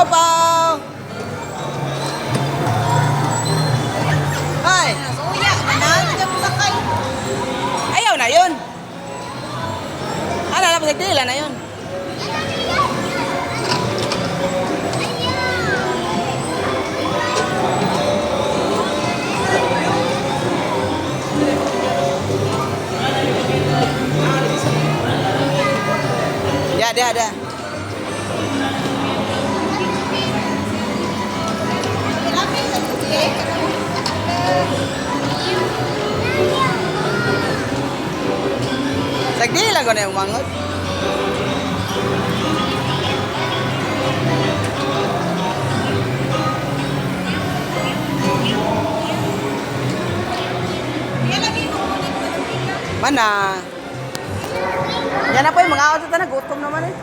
Paw! Ay! Suya, nanalo ka mo sakay. Ayaw na yun. Ano na, pasagdila na yun. Ya, ada. Sagdila ko na yung mangot. Mana? Yan na po yung mga auto na nagutom naman eh.